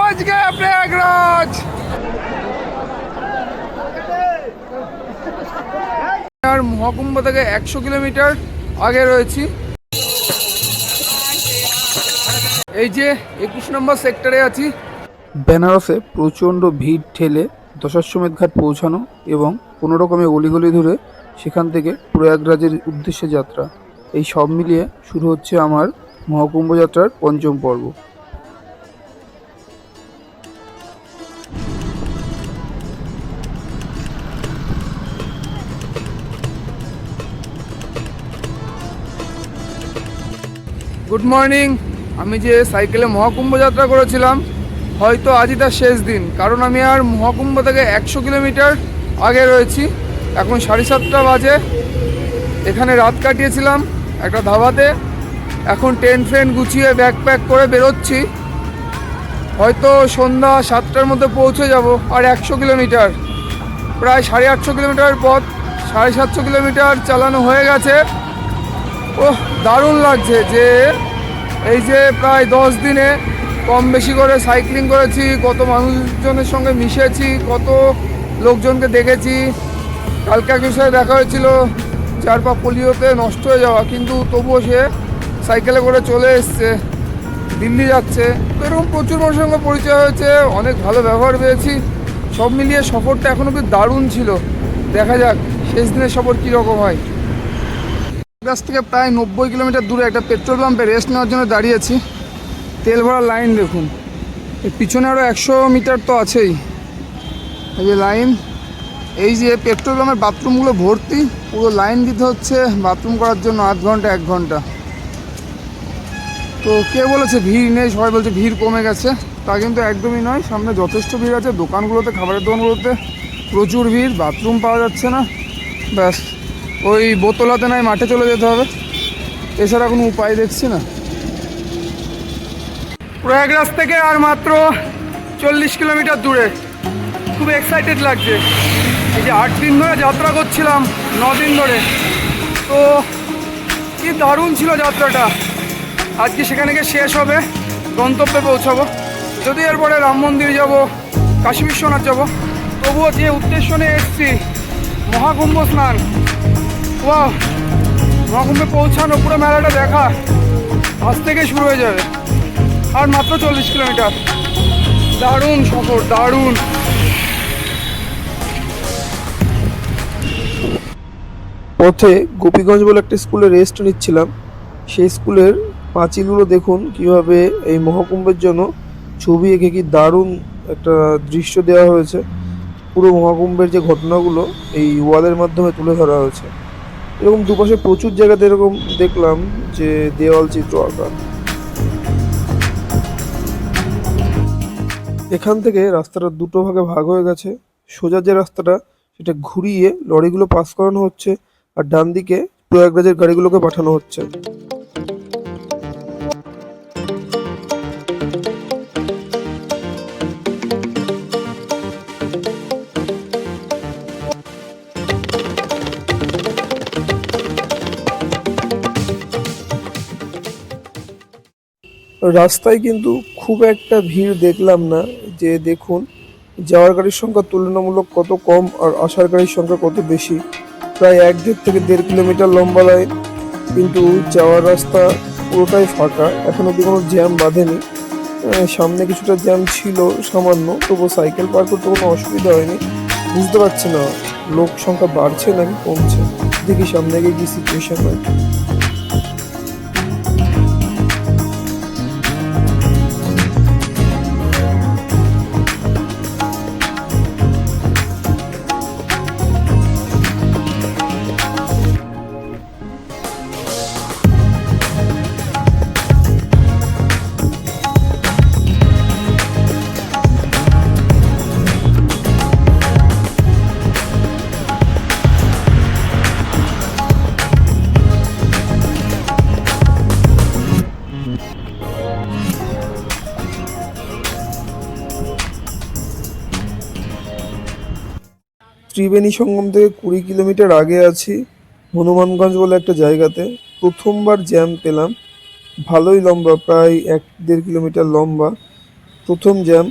पहुंच गए प्रयागराज। আর মহাকুম্ভ থেকে 100 কিলোমিটার আগে রয়েছি। এই যে 21 নম্বর সেক্টরে আছি। বেনারসে প্রচণ্ড ভিড় ঠেলে দশাশ্বমেধ ঘাট পৌঁছানো এবং কোনো রকমে অলিগলি ধরে সেখান থেকে প্রয়াগরাজের উদ্দেশ্যে যাত্রা, এই সব মিলিয়ে শুরু হচ্ছে আমার মহাকুম্ভ যাত্রার পঞ্চম পর্ব। Good morning. আমি যে সাইকেলে মহাকুম্ভ যাত্রা করেছিলাম, হয়তো আজই তার শেষ দিন, কারণ আমি আর মহাকুম্ভ থেকে 100 কিলোমিটার আগে রয়েছি। এখন 7:30 বাজে। এখানে রাত কাটিয়েছিলাম একটা ধাবাতে। এখন টেন্ট ফ্রেন্ড গুছিয়ে ব্যাগ প্যাক করে বেরোচ্ছি। হয়তো সন্ধ্যা 7টার মধ্যে পৌঁছে যাব। আর 100 কিলোমিটার, প্রায় 850 কিলোমিটার পথ, 750 কিলোমিটার চালানো হয়ে গেছে। ওহ, দারুণ লাগছে যে এই যে প্রায় 10 দিনে কম বেশি করে সাইক্লিং করেছি, কত মানুষজনের সঙ্গে মিশেছি, কত লোকজনকে দেখেছি। কালকে একজনের সাথে দেখা হয়েছিল, যার পা পোলিওতে নষ্ট হয়ে যাওয়া, কিন্তু তবুও সে সাইকেলে করে চলে এসছে, দিল্লি যাচ্ছে। তো এরকম প্রচুর মানুষের সঙ্গে পরিচয় হয়েছে, অনেক ভালো ব্যবহার পেয়েছি। সব মিলিয়ে সফরটা এখনও কি দারুণ ছিল। দেখা যাক শেষ দিনের সফর কীরকম হয়। কাছ থেকে প্রায় 90 কিলোমিটার দূরে একটা পেট্রোল পাম্পে রেস্ট নেওয়ার জন্য দাঁড়িয়েছি। তেল ভরার লাইন দেখুন, এর পিছনে আরও 100 মিটার তো আছেই। এই যে লাইন, এই যে পেট্রোল পাম্পের বাথরুমগুলো ভর্তি, পুরো লাইন দিতে হচ্ছে বাথরুম করার জন্য 8 ঘন্টা 1 ঘন্টা। তো কে বলেছে ভিড় নেই, সবাই বলছে ভিড় কমে গেছে, তা কিন্তু একদমই নয়। সামনে যথেষ্ট ভিড় আছে, দোকানগুলোতে, খাবারের দোকানগুলোতে প্রচুর ভিড়। বাথরুম পাওয়া যাচ্ছে না, ব্যাস ওই বোতল হাতে নয় মাঠে চলে যেতে হবে, এছাড়া কোনো উপায় দেখছি না। প্রয়াগরাজ থেকে আর মাত্র 40 কিলোমিটার দূরে। খুব এক্সাইটেড লাগছে। এই যে 8 দিন ধরে যাত্রা করছিলাম, 9 দিন ধরে, তো কি দারুণ ছিল যাত্রাটা। আজকে সেখানে গিয়ে শেষ হবে, গন্তব্যে পৌঁছাবো। যদি এরপরে রাম মন্দির যাব, কাশী বিশ্বনাথ যাব, তবুও যে উদ্দেশ্য নিয়ে এসেছি মহাকুম্ভ স্নান, ওয়াও, মহাকুম্ভে পৌঁছানো, পুরো মেলাটা দেখা আজ থেকে শুরু হয়ে যাবে। আর মাত্র 40 কিলোমিটার। দারুণ সফর, দারুণ। পথে গোপীগঞ্জ বলে একটা স্কুলে রেস্ট নিচ্ছিলাম। সেই স্কুলের পাঁচিলগুলো দেখুন কিভাবে এই মহাকুম্ভের জন্য ছবি এঁকে কি দারুণ একটা দৃশ্য দেওয়া হয়েছে। পুরো মহাকুম্ভের যে ঘটনাগুলো এই ওয়ালের মাধ্যমে তুলে ধরা হয়েছে। এরকম দুপাশে প্রচুর জায়গাতে এরকম দেখলাম যে দেওয়াল চিত্র আঁকা। এখান থেকে রাস্তাটা দুটো ভাগে ভাগ হয়ে গেছে। সোজা যে রাস্তাটা সেটা ঘুরিয়ে লরিগুলো পাস করানো হচ্ছে, আর ডান দিকে প্রয়াগরাজের গাড়িগুলোকে পাঠানো হচ্ছে। রাস্তায় কিন্তু খুব একটা ভিড় দেখলাম না। যে দেখুন যাওয়ার গাড়ির সংখ্যা তুলনামূলক কত কম আর আসার গাড়ির সংখ্যা কত বেশি। প্রায় 1.5 থেকে 1.5 কিলোমিটার লম্বা লাইন, কিন্তু যাওয়ার রাস্তা পুরোটাই ফাঁকা, এখন অব্দি কোনো জ্যাম বাঁধেনি। সামনে কিছুটা জ্যাম ছিল সামান্য, তবু সাইকেল পার করতে কোনো অসুবিধা হয়নি। বুঝতে পারছি না লোক সংখ্যা বাড়ছে নাকি কমছে, দেখি সামনে গিয়ে কি সিচুয়েশন হয়। ত্রিবেণী সঙ্গম থেকে 20 কিলোমিটার আগে আছি, হনুমানগঞ্জ বলে একটা জায়গাতে। প্রথমবার জ্যাম পেলাম, ভালোই লম্বা, প্রায় 1-1.5 কিলোমিটার লম্বা। প্রথম জ্যাম,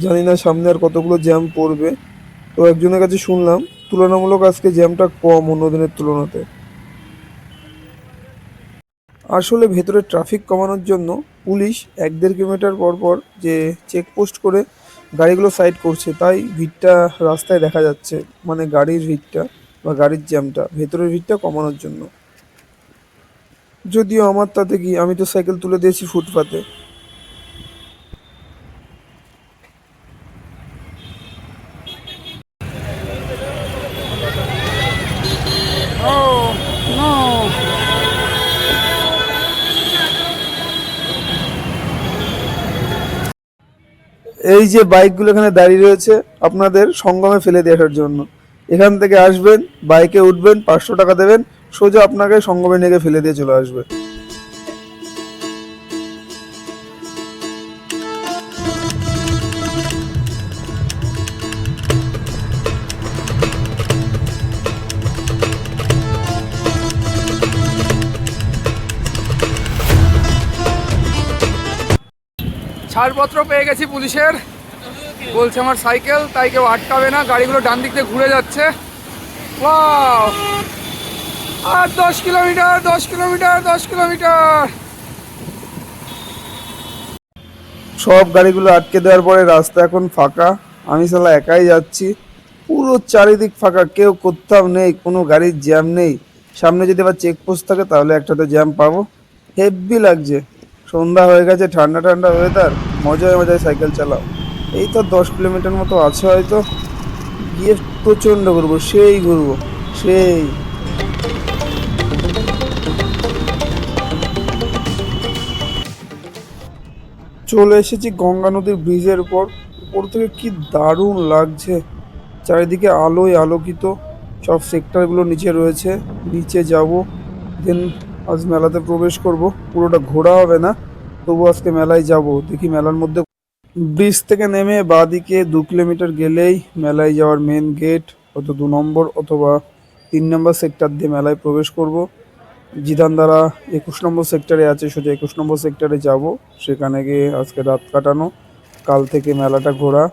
জানি না সামনে আর কতগুলো জ্যাম পড়বে। তো একজনের কাছে শুনলাম তুলনামূলক আজকে জ্যামটা কম অন্য দিনের তুলনাতে। আসলে ভেতরে ট্রাফিক কমানোর জন্য পুলিশ 1-1.5 কিলোমিটার পর পর যে চেকপোস্ট করে গাড়িগুলো সাইড করছে, তাই ভিড়টা রাস্তায় দেখা যাচ্ছে, মানে গাড়ির ভিড়টা বা গাড়ির জ্যামটা, ভেতরের ভিড়টা কমানোর জন্য। যদিও আমার তাতে কি, আমি তো সাইকেল তুলে দিয়েছি ফুটপাতে। Oh, no. এই যে বাইকগুলো এখানে দাঁড়িয়ে রয়েছে আপনাদের সঙ্গমে ফেলে দিয়ে আসার জন্য। এখান থেকে আসবেন, বাইকে উঠবেন, 500 টাকা দেবেন, সোজা আপনাকে সঙ্গমে নিয়ে গিয়ে ফেলে দিয়ে চলে আসবে। ছাড়পত্র পেয়ে গেছি পুলিশের, বলছে আমার সাইকেল, তাই কেউ আটকাবে না, গাড়িগুলো ডান দিক দিয়ে ঘুরে যাচ্ছে। ওয়াও! আর 10 কিলোমিটার, 10 কিলোমিটার, 10 কিলোমিটার। সব গাড়িগুলো আটকে দেওয়ার পরে রাস্তা এখন ফাঁকা। আমি শালা একাই যাচ্ছি, পুরো চারিদিক ফাঁকা, কেউ কোথাও নেই, কোনো গাড়ির জ্যাম নেই। সামনে যদি আবার চেকপোস্ট থাকে তাহলে একটাতে জ্যাম পাবো। হেভি লাগছে, সন্ধ্যা হয়ে গেছে, ঠান্ডা ঠান্ডা ওয়েদার, মজায় মজায় সাইকেল চালাও। এই তো 10 কিলোমিটার মতো আছে হয়তো, গিয়ে প্রচণ্ড ঘুরবো, সেই ঘুরবো, সেই। চলে এসেছি গঙ্গা নদীর ব্রিজের উপর। উপর থেকে কি দারুণ লাগছে, চারিদিকে আলোয় আলোকিত, সব সেক্টরগুলো নিচে রয়েছে। নিচে যাব, দেন আজ মেলাতে প্রবেশ করব। পুরোটা ঘোরা হবে না, তবু আজকে মেলায় যাব, দেখি মেলার মধ্যে। ব্রিজ থেকে নেমে বাঁদিকে 2 কিলোমিটার গেলেই মেলায় যাওয়ার মেন গেট, হয়তো 2 নম্বর অথবা 3 নম্বর সেক্টর দিয়ে মেলায় প্রবেশ করব। জিদান দ্বারা 21 নম্বর সেক্টরে আছে, সোজা 21 নম্বর সেক্টরে যাব, সেখানে গিয়ে আজকে রাত কাটানো, কাল থেকে মেলাটা ঘোরা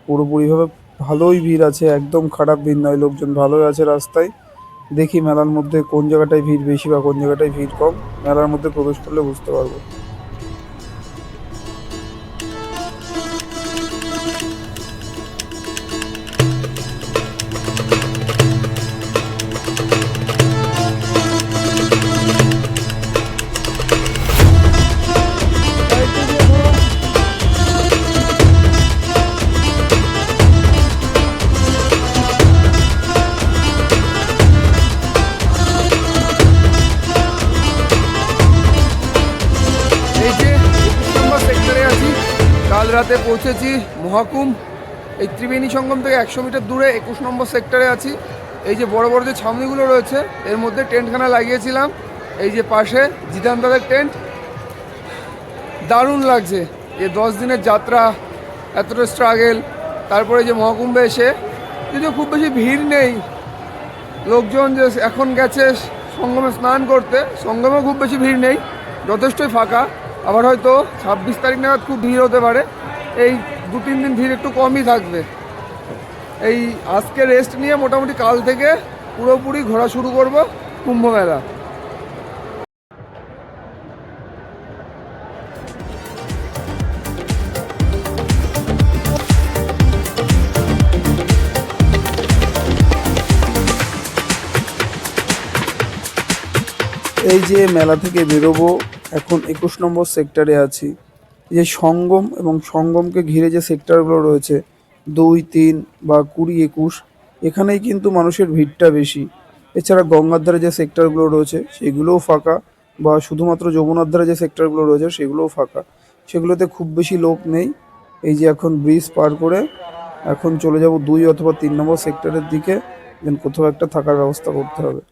পুরোপুরিভাবে। ভালোই ভিড় আছে, একদম খারাপ ভিড় নয়, লোকজন ভালোই আছে রাস্তায়। দেখি মেলার মধ্যে কোন জায়গাটায় ভিড় বেশি বা কোন জায়গাটায় ভিড় কম, মেলার মধ্যে প্রবেশ করলে বুঝতে পারবো। এই যে 21 নম্বর সেক্টরে আছি, কাল রাতে পৌঁছেছি মহাকুম। এই ত্রিবেণী সঙ্গম থেকে 100 মিটার দূরে 21 নম্বর সেক্টরে আছি। এই যে বড় বড় যে ছাউনিগুলো রয়েছে, এর মধ্যে টেন্টখানা লাগিয়েছিলাম। এই যে পাশে জিদান দাদার টেন্ট, দারুণ লাগছে। এই 10 দিনের যাত্রা, এতটা স্ট্রাগেল, তারপরে যে মহাকুম্ভে এসে, যদিও খুব বেশি ভিড় নেই, লোকজন যে এখন গেছে সঙ্গমে স্নান করতে, সঙ্গমেও খুব বেশি ভিড় নেই, যথেষ্টই ফাঁকা। আবার হয়তো 26 তারিখ নাগাদ খুব ভিড় হতে পারে, এই 2-3 দিন ভিড় একটু কমই থাকবে। এই আজকে রেস্ট নিয়ে মোটামুটি কাল থেকে পুরোপুরি ঘোরা শুরু করব কুম্ভ মেলা। এই যে মেলা থেকে বেরোবো, এখন 21 নম্বর সেক্টরে আছি। এই যে সঙ্গম এবং সঙ্গমকে ঘিরে যে সেক্টরগুলো রয়েছে, 2, 3 বা 20, 21, এখানেই কিন্তু মানুষের ভিড়টা বেশি। এছাড়া গঙ্গার ধারে যে সেক্টরগুলো রয়েছে সেগুলোও ফাঁকা, বা শুধুমাত্র যমুনার ধারে যে সেক্টরগুলো রয়েছে সেগুলোও ফাঁকা, সেগুলোতে খুব বেশি লোক নেই। এই যে এখন ব্রিজ পার করে এখন চলে যাব 2 অথবা 3 নম্বর সেক্টরের দিকে, দেন কোথাও একটা থাকার ব্যবস্থা করতে হবে।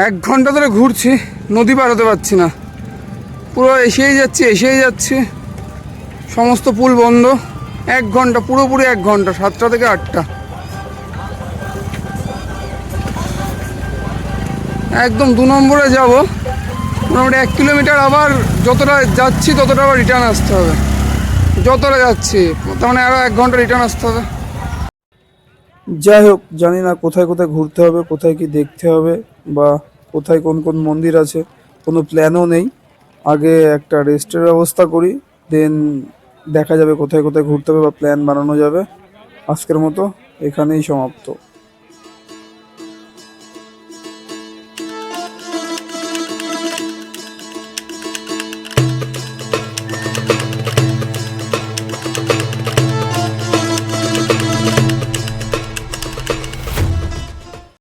এক ঘন্টা ধরে ঘুরছি, নদী পার হতে পারছি না। পুরো এসেই যাচ্ছি। সমস্ত পুল বন্ধ। 1 ঘন্টা, পুরোপুরি 1 ঘন্টা, 7টা থেকে 8টা। একদম 2 নম্বরে যাব। মোটামুটি 1 কিলোমিটার, আবার যতটা যাচ্ছি ততটা আবার রিটার্ন আসতে হবে। যতটা যাচ্ছি তার মানে আরও 1 ঘন্টা রিটার্ন আসতে হবে। যাই হোক, জানি না কোথায় কোথায় ঘুরতে হবে, কোথায় কি দেখতে হবে, বা কোথায় কোন কোন মন্দির আছে, কোনো প্ল্যানও নেই। আগে একটা রেস্টের ব্যবস্থা করি, দেন দেখা যাবে কোথায় কোথায় ঘুরতে হবে বা প্ল্যান বানানো যাবে। আজকের মতো এখানেই সমাপ্ত।